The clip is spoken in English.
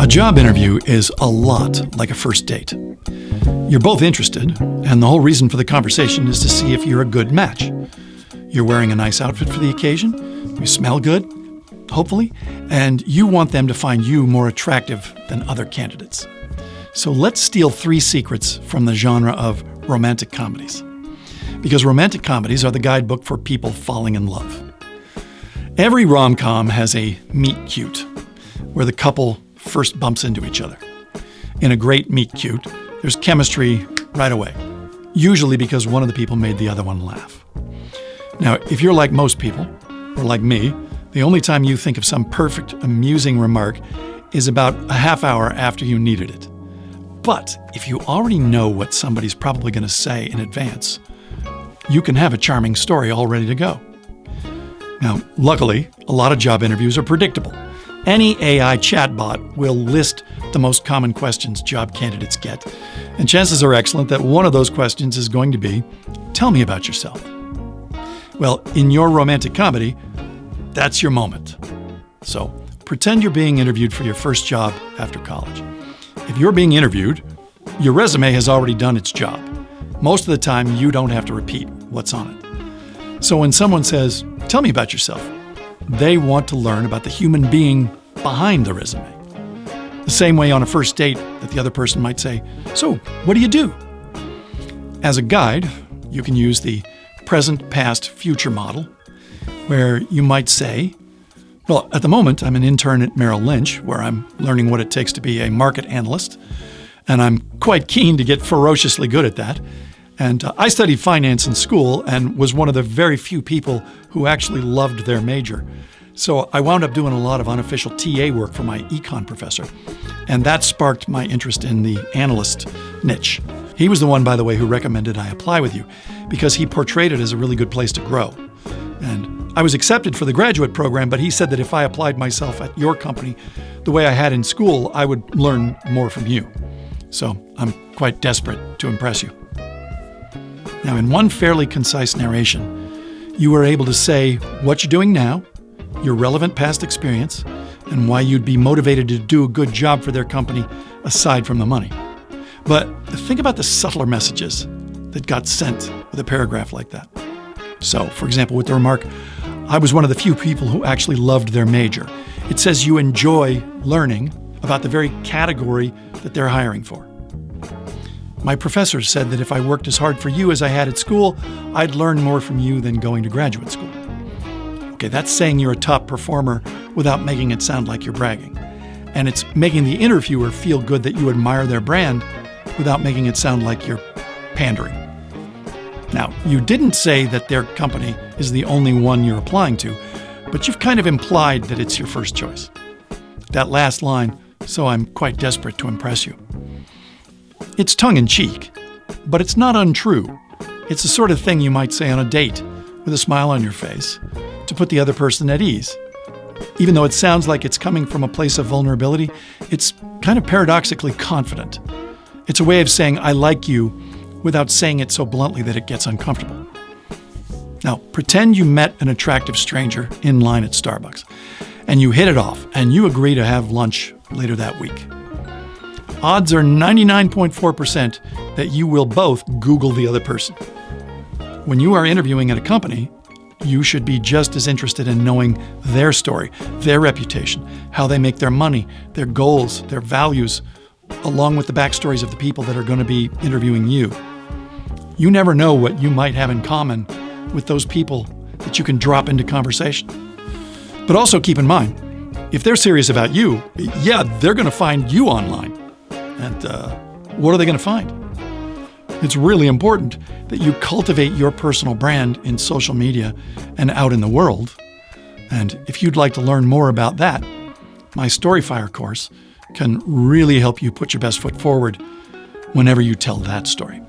job interview is a lot like a first date. You're both interested, and the whole reason for the conversation is to see if you're a good match. You're wearing a nice outfit for the occasion, you smell good, hopefully, and you want them to find you more attractive than other candidates. So let's steal 3 secrets from the genre of romantic comedies. Because romantic comedies are the guidebook for people falling in love. Every rom-com has a meet cute, where the couple first bumps into each other. In a great meet cute, there's chemistry right away, usually because one of the people made the other one laugh. Now, if you're like most people, or like me, the only time you think of some perfect, amusing remark is about a half hour after you needed it. But if you already know what somebody's probably going to say in advance, you can have a charming story all ready to go. Now, luckily, a lot of job interviews are predictable. Any AI chatbot will list the most common questions job candidates get, and chances are excellent that one of those questions is going to be, "Tell me about yourself." Well, in your romantic comedy, that's your moment. So, pretend you're being interviewed for your first job after college. If you're being interviewed, your resume has already done its job. Most of the time, you don't have to repeat what's on it. So when someone says, "Tell me about yourself," they want to learn about the human being behind the resume. The same way on a first date that the other person might say, "So, what do you do?" As a guide, you can use the present, past, future model, where you might say, "Well, at the moment, I'm an intern at Merrill Lynch, where I'm learning what it takes to be a market analyst, and I'm quite keen to get ferociously good at that. And I studied finance in school and was one of the very few people who actually loved their major. So I wound up doing a lot of unofficial TA work for my econ professor, and that sparked my interest in the analyst niche." He was the one, by the way, who recommended I apply with you because he portrayed it as a really good place to grow. And I was accepted for the graduate program, but he said that if I applied myself at your company the way I had in school, I would learn more from you. So I'm quite desperate to impress you. Now, in one fairly concise narration, you were able to say what you're doing now, your relevant past experience, and why you'd be motivated to do a good job for their company aside from the money. But think about the subtler messages that got sent with a paragraph like that. So, for example, with the remark, "I was one of the few people who actually loved their major," it says you enjoy learning about the very category that they're hiring for. "My professor said that if I worked as hard for you as I had at school, I'd learn more from you than going to graduate school." Okay, that's saying you're a top performer without making it sound like you're bragging. And it's making the interviewer feel good that you admire their brand without making it sound like you're pandering. Now, you didn't say that their company is the only one you're applying to, but you've kind of implied that it's your first choice. That last line, "So I'm quite desperate to impress you." It's tongue-in-cheek, but it's not untrue. It's the sort of thing you might say on a date with a smile on your face to put the other person at ease. Even though it sounds like it's coming from a place of vulnerability, it's kind of paradoxically confident. It's a way of saying, "I like you," without saying it so bluntly that it gets uncomfortable. Now, pretend you met an attractive stranger in line at Starbucks, and you hit it off, and you agree to have lunch later that week. Odds are 99.4% that you will both Google the other person. When you are interviewing at a company, you should be just as interested in knowing their story, their reputation, how they make their money, their goals, their values, along with the backstories of the people that are going to be interviewing you. You never know what you might have in common with those people that you can drop into conversation. But also keep in mind, if they're serious about you, yeah, they're going to find you online. And what are they going to find? It's really important that you cultivate your personal brand in social media and out in the world. And if you'd like to learn more about that, my Storyfire course can really help you put your best foot forward whenever you tell that story.